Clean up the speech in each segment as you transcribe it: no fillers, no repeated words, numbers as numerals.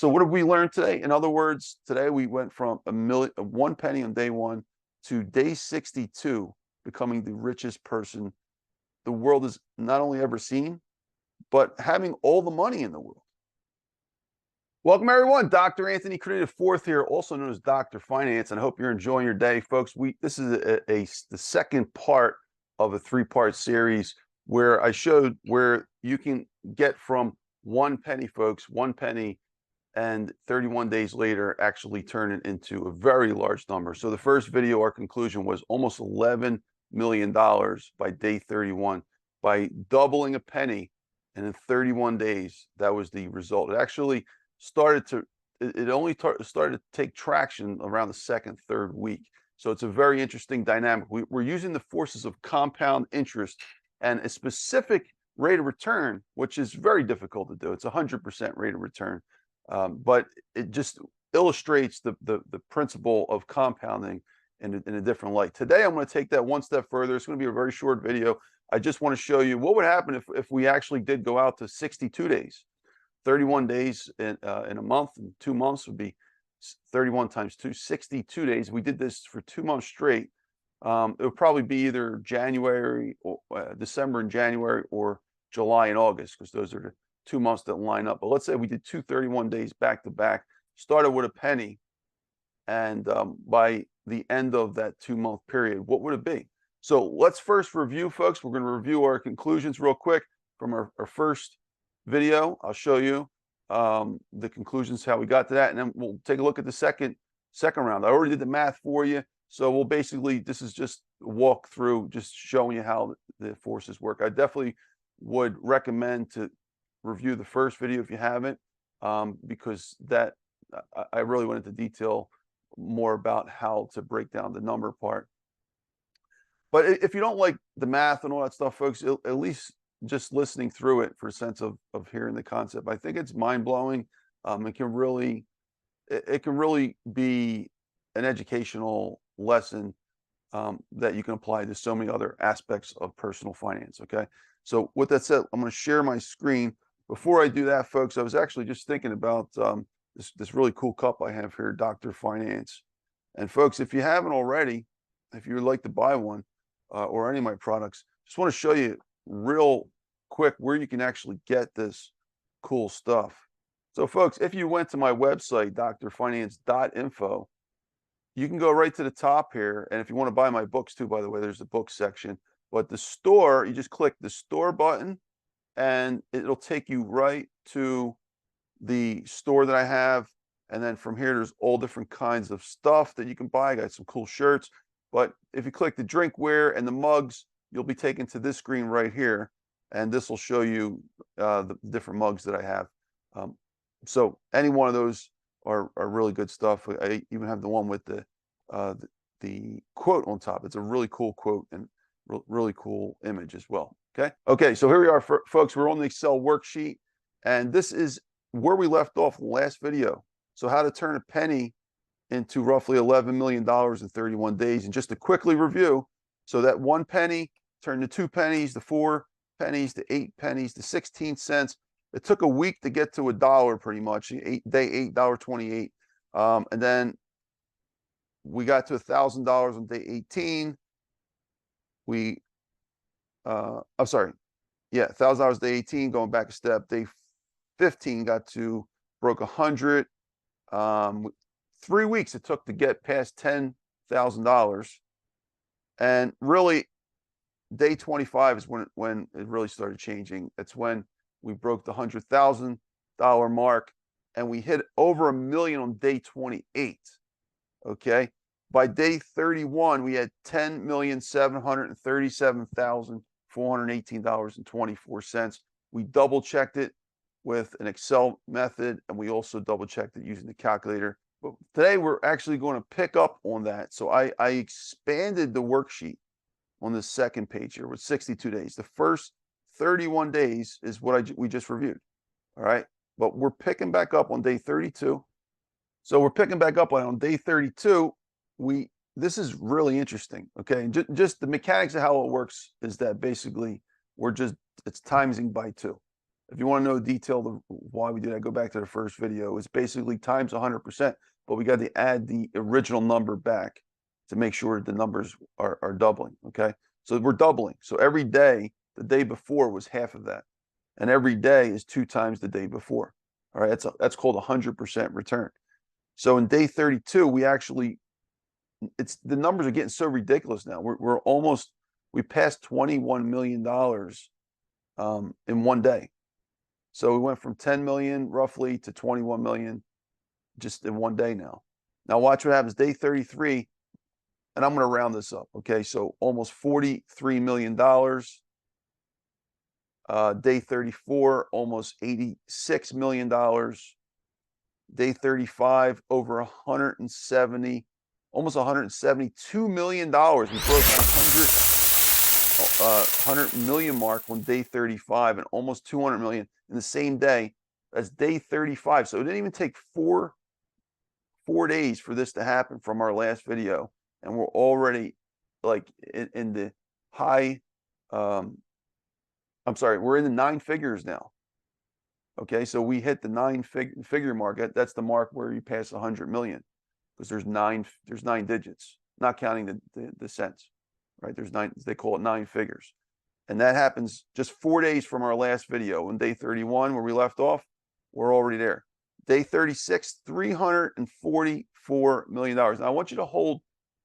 So what have we learned today? In other words, today we went from one penny on day one to day 62, becoming the richest person the world has not only ever seen, but having all the money in the world. Welcome everyone, Dr. Anthony Creative Fourth here, also known as Dr. Finance, and I hope you're enjoying your day, folks. This is the second part of a three-part series where I showed where you can get from one penny, folks, one penny, and 31 days later actually turn it into a very large number. So the first video, our conclusion was almost $11 million by day 31 by doubling a penny, and in 31 days that was the result. It actually started to started to take traction around the second, third week. So it's a very interesting dynamic. We're using the forces of compound interest and a specific rate of return, which is very difficult to do. It's 100% rate of return. But it just illustrates the principle of compounding in a different light. Today, I'm going to take that one step further. It's going to be a very short video. I just want to show you what would happen if we actually did go out to 62 days. 31 days in a month, and 2 months would be 31 times 2, 62 days. We did this for 2 months straight. It would probably be either January or December and January, or July and August, because those are the 2 months that line up. But let's say we did 231 days back to back, started with a penny, and by the end of that 2-month period, what would it be? So let's first review, folks. We're going to review our conclusions real quick from our first video. I'll show you the conclusions, how we got to that, and then we'll take a look at the second round. I already did the math for you, so we'll basically, this is just a walk through, just showing you how the forces work. I definitely would recommend to review the first video if you haven't, because that I really went into detail more about how to break down the number part. But if you don't like the math and all that stuff, folks, at least just listening through it for a sense of hearing the concept, I think it's mind-blowing. It can really be an educational lesson that you can apply to so many other aspects of personal finance. Okay, so with that said, I'm going to share my screen. Before I do that, folks, I was actually just thinking about this really cool cup I have here, Dr. Finance. And folks, if you haven't already, if you'd like to buy one or any of my products, just want to show you real quick where you can actually get this cool stuff. So folks, if you went to my website, drfinance.info, you can go right to the top here. And if you want to buy my books too, by the way, there's a book section. But the store, you just click the store button, and it'll take you right to the store that I have. And then from here, there's all different kinds of stuff that you can buy. I got some cool shirts. But if you click the drinkware and the mugs, you'll be taken to this screen right here. And this will show you the different mugs that I have. So any one of those are really good stuff. I even have the one with the quote on top. It's a really cool quote and really cool image as well. Okay, so here we are, folks. We're on the Excel worksheet, and this is where we left off in the last video. So how to turn a penny into roughly $11 million in 31 days. And just to quickly review, so that 1 penny turned to 2 pennies, to 4 pennies, to 8 pennies, to 16 cents. It took a week to get to $1 pretty much, day 8, $1.28. And then we got to $1,000 on day 18. I'm sorry. Yeah, $1,000 day 18, going back a step. Day 15 broke 100. 3 weeks it took to get past $10,000. And really, day 25 is when it really started changing. It's when we broke the $100,000 mark, and we hit over $1 million on day 28. Okay, by day 31, we had $10,737,418.24. We double checked it with an Excel method, and we also double checked it using the calculator. But today we're actually going to pick up on that. So I expanded the worksheet on the second page here with 62 days. The first 31 days is what we just reviewed. All right, but we're picking back up on day 32. So we're picking back up on day 32. This is really interesting. Okay, and just the mechanics of how it works is that basically it's timesing by 2. If you want to know the detail of why we do that, go back to the first video. It's basically times 100%, but we got to add the original number back to make sure the numbers are doubling, okay? So we're doubling. So every day, the day before was half of that. And every day is 2 times the day before. All right, that's called 100% return. So in day 32, we actually, the numbers are getting so ridiculous now. We passed $21 million in one day. So we went from 10 million roughly to 21 million just in one day now. Now watch what happens day 33, and I'm going to round this up. Okay, so almost $43 million. Day 34, almost $86 million. Day 35, over 170, almost $172 million. We broke the 100 million mark on day 35 and almost 200 million in the same day as day 35. So it didn't even take four days for this to happen from our last video. And we're already like in the high, I'm sorry, we're in the 9 figures now. Okay, so we hit the 9 figure mark. That's the mark where you pass 100 million, because there's nine digits, not counting the cents, right? There's 9, they call it 9 figures. And that happens just 4 days from our last video. On day 31, where we left off, we're already there. Day 36, $344 million. Now I want you to hold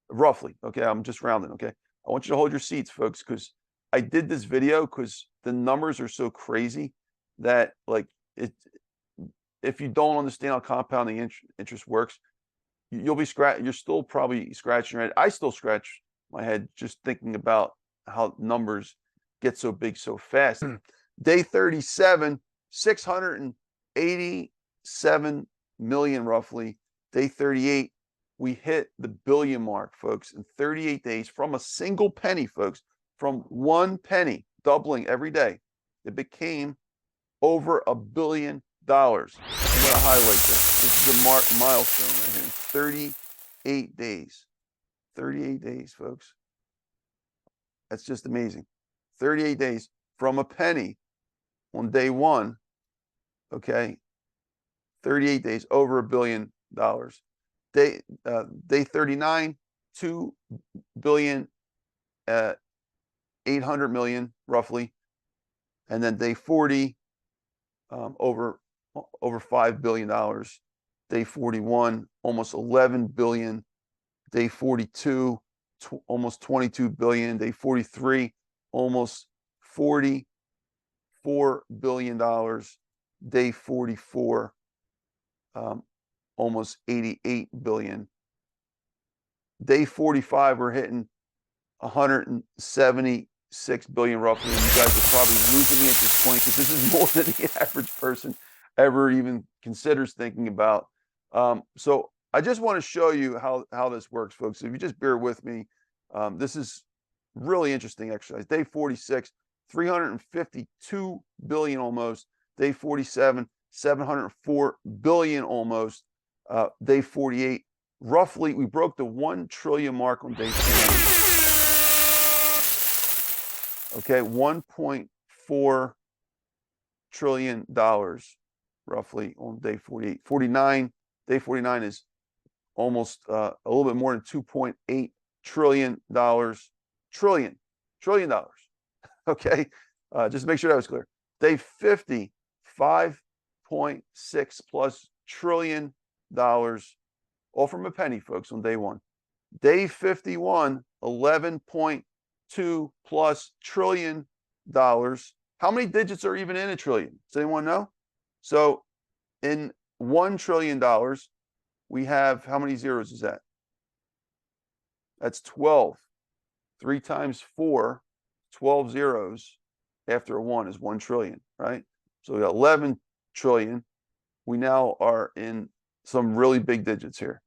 roughly, okay? I'm just rounding, okay? I want you to hold your seats, folks, because I did this video because the numbers are so crazy that, like, if you don't understand how compounding interest works, you'll be you're still probably scratching your head. I still scratch my head just thinking about how numbers get so big so fast. Day 37, 687 million roughly. Day 38, we hit the billion mark, folks, in 38 days from a single penny, folks, from 1 penny, doubling every day. It became over $1 billion. I'm going to highlight this. This is a milestone right here in 38 days. 38 days, folks. That's just amazing. 38 days from a penny on day 1, okay? 38 days, over $1 billion. Day 39, 2 billion, 800 million roughly, and then day 40, over $5 billion. Day 41, almost 11 billion. Day 42, almost 22 billion. Day 43, almost $44 billion. Day 44, almost 88 billion. Day 45, we're hitting 176 billion roughly. And you guys are probably losing me at this point, because this is more than the average person ever even considers thinking about. So I just want to show you how this works, folks. So if you just bear with me, this is really interesting exercise. Day 46, 352 billion almost. Day 47, 704 billion almost. Day 48, roughly, we broke the 1 trillion mark on day 48. Okay, $1.4 trillion roughly on day 48. 49, day 49 is almost a little bit more than $2.8 trillion. Trillion dollars. Okay, just make sure that was clear. Day 50, $5.6+ trillion, all from a penny, folks, on day 1. Day 51, $11.2+ trillion. How many digits are even in a trillion? Does anyone know? So in $1 trillion, we have, how many zeros is that? That's 12. 3 times 4, 12 zeros after a 1 is 1 trillion, right? So we got 11 trillion. We now are in some really big digits here.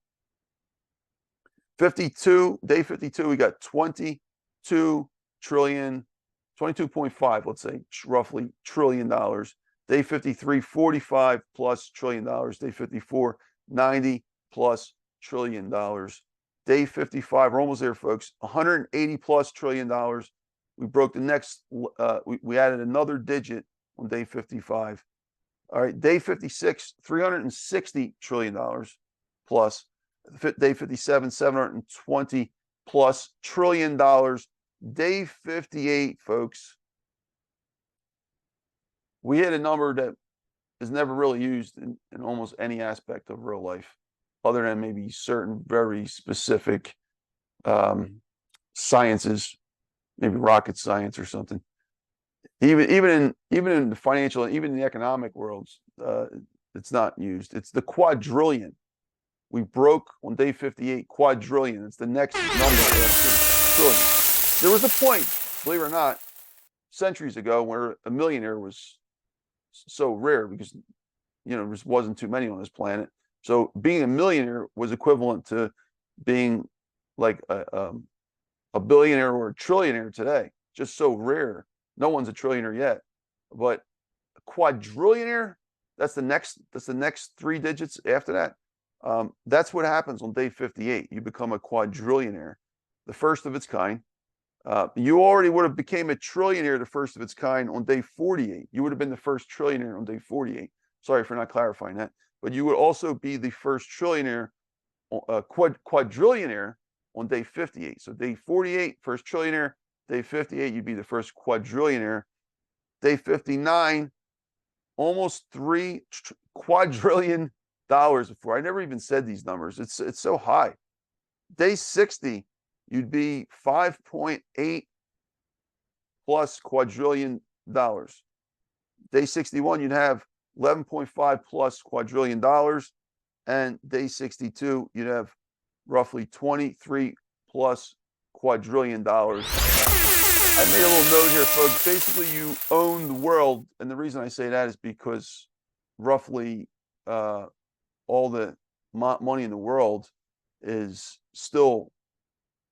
52, day 52, we got 22 trillion, 22.5, let's say, roughly trillion dollars. Day 53, $45+ trillion. Day 54, $90+ trillion. Day 55, we're almost there, folks, $180+ trillion. We broke the next, we added another digit on day 55. All right, day 56, $360 trillion plus. Day 57, 720 plus trillion dollars. Day 58, folks, we hit a number that is never really used in almost any aspect of real life, other than maybe certain very specific sciences, maybe rocket science or something. Even in the financial, even in the economic worlds, it's not used. It's the quadrillion. We broke on day 58 quadrillion. It's the next number after trillion. There was a point, believe it or not, centuries ago where a millionaire was so rare because there just wasn't too many on this planet. So being a millionaire was equivalent to being like a billionaire or a trillionaire today. Just so rare. No one's a trillionaire yet, but a quadrillionaire, that's the next three digits after that. That's what happens on day 58. You become a quadrillionaire, the first of its kind. You already would have became a trillionaire, the first of its kind, on day 48. You would have been the first trillionaire on day 48. Sorry for not clarifying that, but you would also be the first trillionaire, quadrillionaire on day 58. So day 48, first trillionaire. Day 58, you'd be the first quadrillionaire. Day 59, almost $3 quadrillion before. I never even said these numbers. It's so high. Day 60, you'd be 5.8 plus quadrillion dollars. Day 61, you'd have 11.5 plus quadrillion dollars. And day 62, you'd have roughly 23 plus quadrillion dollars. I made a little note here, folks. Basically, you own the world. And the reason I say that is because roughly all the money in the world is still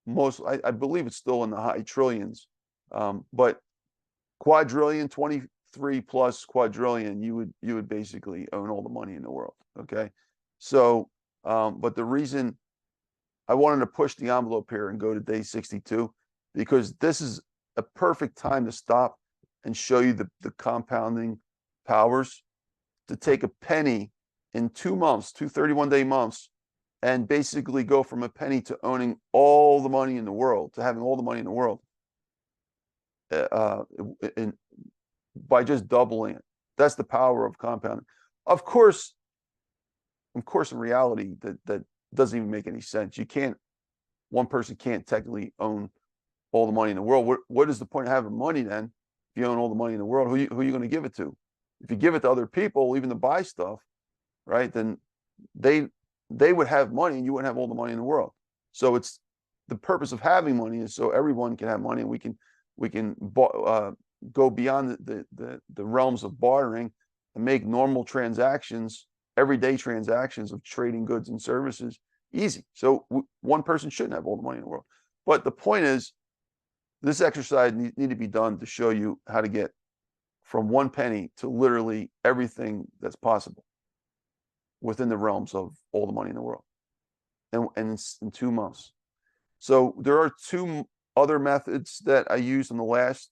I believe it's still in the high trillions. But quadrillion, 23 plus quadrillion, you would basically own all the money in the world. Okay. So, but the reason I wanted to push the envelope here and go to day 62, because this is a perfect time to stop and show you the compounding powers, to take a penny in 2 months, 2 31-day months, and basically go from a penny to owning all the money in the world, to having all the money in the world, by just doubling it. That's the power of compounding. Of course, in reality, that doesn't even make any sense. One person can't technically own all the money in the world. What is the point of having money then? If you own all the money in the world, who are you going to give it to? If you give it to other people, even to buy stuff, right, then they would have money and you wouldn't have all the money in the world. So it's the purpose of having money is so everyone can have money, and we can go beyond the realms of bartering and make normal transactions, everyday transactions of trading goods and services easy. So one person shouldn't have all the money in the world. But the point is, this exercise need to be done to show you how to get from 1 penny to literally everything that's possible within the realms of all the money in the world, and in 2 months. So there are 2 other methods that I used in the last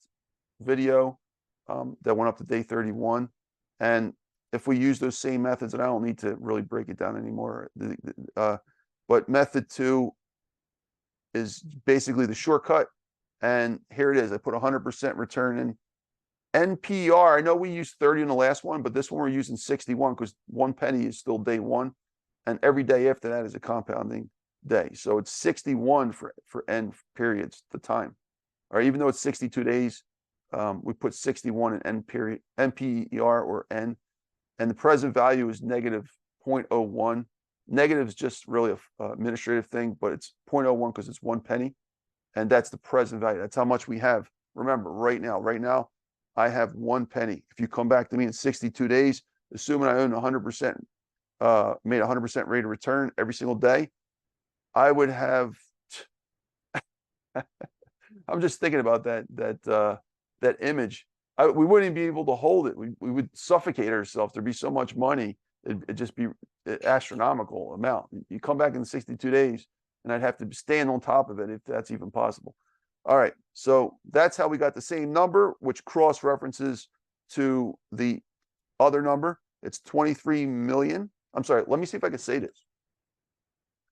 video that went up to day 31. And if we use those same methods, and I don't need to really break it down anymore, but method 2 is basically the shortcut. And here it is. I put 100% return in. NPR, I know we used 30 in the last one, but this one we're using 61 because 1 penny is still day 1. And every day after that is a compounding day. So it's 61 for N periods, the time. Or even though it's 62 days, we put 61 in N period, NPER or N. And the present value is negative 0.01. Negative is just really a administrative thing, but it's 0.01 because it's 1 penny. And that's the present value. That's how much we have. Remember, right now, I have 1 penny. If you come back to me in 62 days, assuming I own 100%, made 100% rate of return every single day, I would have. I'm just thinking about that image. We wouldn't even be able to hold it. We would suffocate ourselves. There'd be so much money. It'd just be an astronomical amount. You come back in 62 days, and I'd have to stand on top of it if that's even possible. All right, so that's how we got the same number, which cross-references to the other number. It's 23 million. I'm sorry, let me see if I can say this.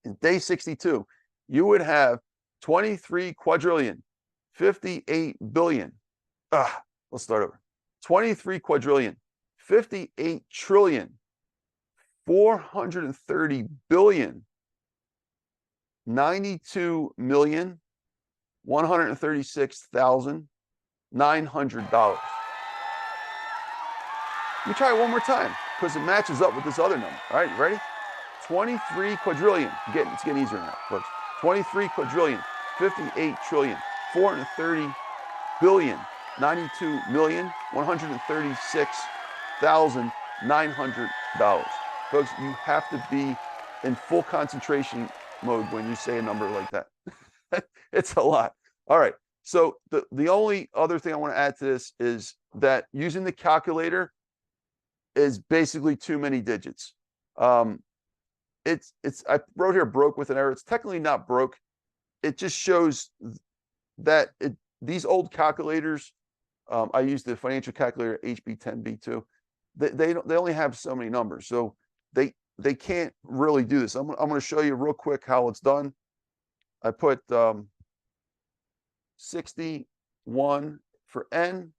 In day 62, you would have 23 quadrillion, 58 billion. Let's start over. 23 quadrillion, 58 trillion, 430 billion, 92 million, $136,900. Let me try it one more time because it matches up with this other number. All right, you ready? 23 quadrillion. It's getting easier now, folks. 23 quadrillion, 58 trillion, 430 billion, 92 million, $136,900. Folks, you have to be in full concentration mode when you say a number like that. It's a lot. All right. So the only other thing I want to add to this is that using the calculator is basically too many digits. I wrote here broke with an error. It's technically not broke. It just shows that these old calculators, I use the financial calculator HB10B2. They only have so many numbers, so they can't really do this. I'm going to show you real quick how it's done. I put 61 for N,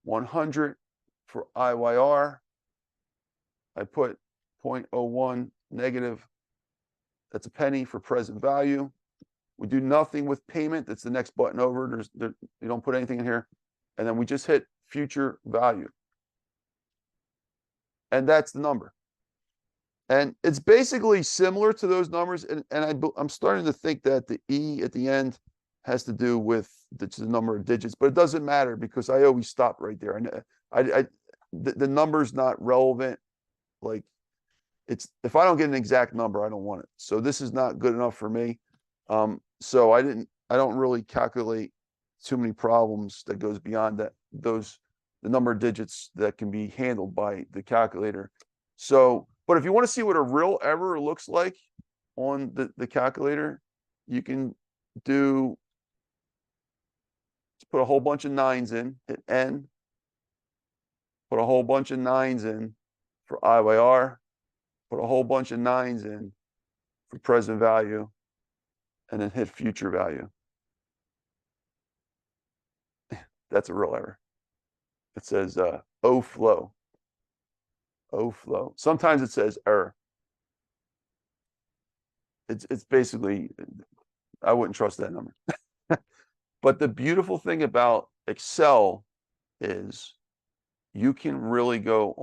100 for IYR. I put 0.01 negative. That's a penny for present value. We do nothing with payment. That's the next button over. You don't put anything in here. And then we just hit future value. And that's the number. And it's basically similar to those numbers. And I'm starting to think that the E at the end has to do with the number of digits, but it doesn't matter because I always stop right there. And the number's not relevant. Like if I don't get an exact number, I don't want it. So this is not good enough for me. So I don't really calculate too many problems that goes beyond that, the number of digits that can be handled by the calculator. So, but if you want to see what a real error looks like on the calculator, you can do, put a whole bunch of nines in, hit N, put a whole bunch of nines in for IYR, put a whole bunch of nines in for present value, and then hit future value. That's a real error. It says O flow. O flow. Sometimes it says error. It's basically, I wouldn't trust that number. But the beautiful thing about Excel is you can really go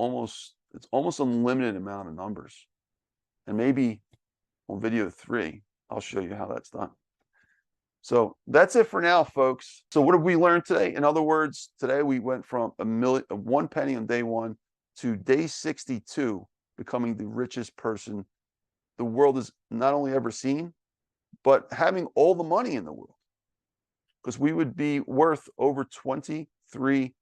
it's almost unlimited amount of numbers. And maybe on video 3, I'll show you how that's done. So that's it for now, folks. So what have we learned today? In other words, today we went from 1 penny on day 1 to day 62, becoming the richest person the world has not only ever seen, but having all the money in the world. Because we would be worth over $23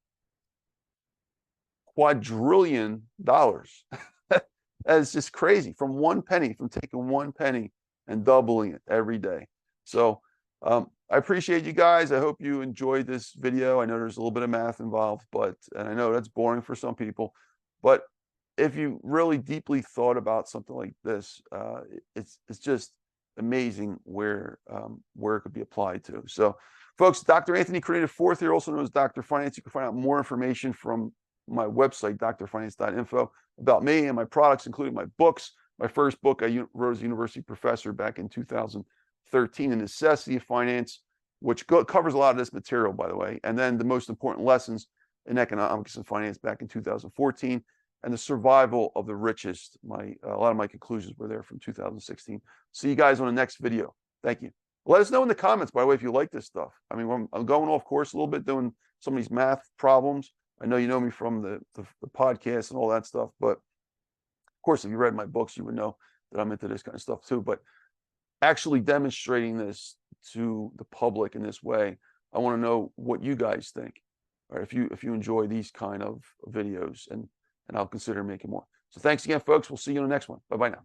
quadrillion. That's just crazy. From 1 penny, from taking 1 penny and doubling it every day. So I appreciate you guys. I hope you enjoyed this video. I know there's a little bit of math involved, and I know that's boring for some people, but if you really deeply thought about something like this, it's just amazing where it could be applied to. So folks, Dr. Anthony Carino IV here, also known as Dr. Finance. You can find out more information from my website, drfinance.info, about me and my products, including my books. My first book I wrote as a university professor back in 2013, The Necessity of Finance, which covers a lot of this material, by the way. And then The Most Important Lessons in Economics and Finance back in 2014. And The Survival of the Richest. A lot of my conclusions were there from 2016. See you guys on the next video. Thank you. Let us know in the comments, by the way, if you like this stuff. I mean, I'm going off course a little bit, doing some of these math problems. I know you know me from the podcast and all that stuff, but of course, if you read my books, you would know that I'm into this kind of stuff too. But actually demonstrating this to the public in this way, I want to know what you guys think. All right, if you enjoy these kind of videos, and I'll consider making more. So thanks again, folks. We'll see you in the next one. Bye-bye now.